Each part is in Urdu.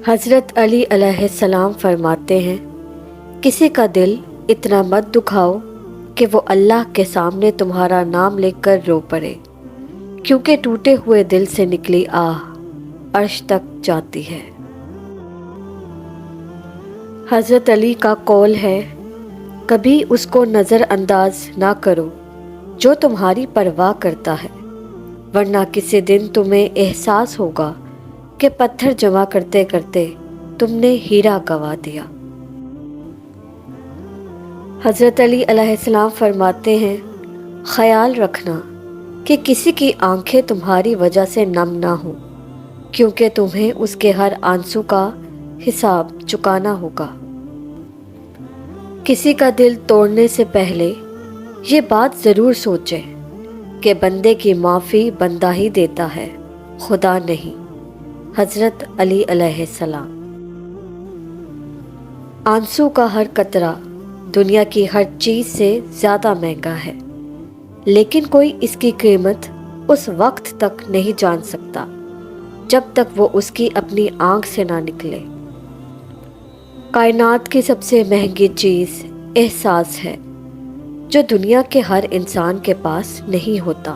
حضرت علی علیہ السلام فرماتے ہیں، کسی کا دل اتنا مت دکھاؤ کہ وہ اللہ کے سامنے تمہارا نام لے کر رو پڑے، کیونکہ ٹوٹے ہوئے دل سے نکلی آہ عرش تک جاتی ہے۔ حضرت علی کا قول ہے، کبھی اس کو نظر انداز نہ کرو جو تمہاری پرواہ کرتا ہے، ورنہ کسی دن تمہیں احساس ہوگا کہ پتھر جمع کرتے کرتے تم نے ہیرا گنوا دیا۔ حضرت علی علیہ السلام فرماتے ہیں، خیال رکھنا کہ کسی کی آنکھیں تمہاری وجہ سے نم نہ ہوں، کیونکہ تمہیں اس کے ہر آنسو کا حساب چکانا ہوگا۔ کسی کا دل توڑنے سے پہلے یہ بات ضرور سوچیں کہ بندے کی معافی بندہ ہی دیتا ہے، خدا نہیں۔ حضرت علی علیہ السلام۔ آنسو کا ہر قطرہ دنیا کی ہر چیز سے زیادہ مہنگا ہے، لیکن کوئی اس کی قیمت اس وقت تک نہیں جان سکتا جب تک وہ اس کی اپنی آنکھ سے نہ نکلے۔ کائنات کی سب سے مہنگی چیز احساس ہے، جو دنیا کے ہر انسان کے پاس نہیں ہوتا۔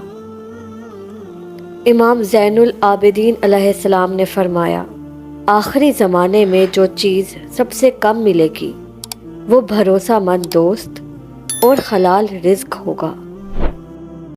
امام زین العابدین علیہ السلام نے فرمایا، آخری زمانے میں جو چیز سب سے کم ملے گی وہ بھروسہ مند دوست اور حلال رزق ہوگا۔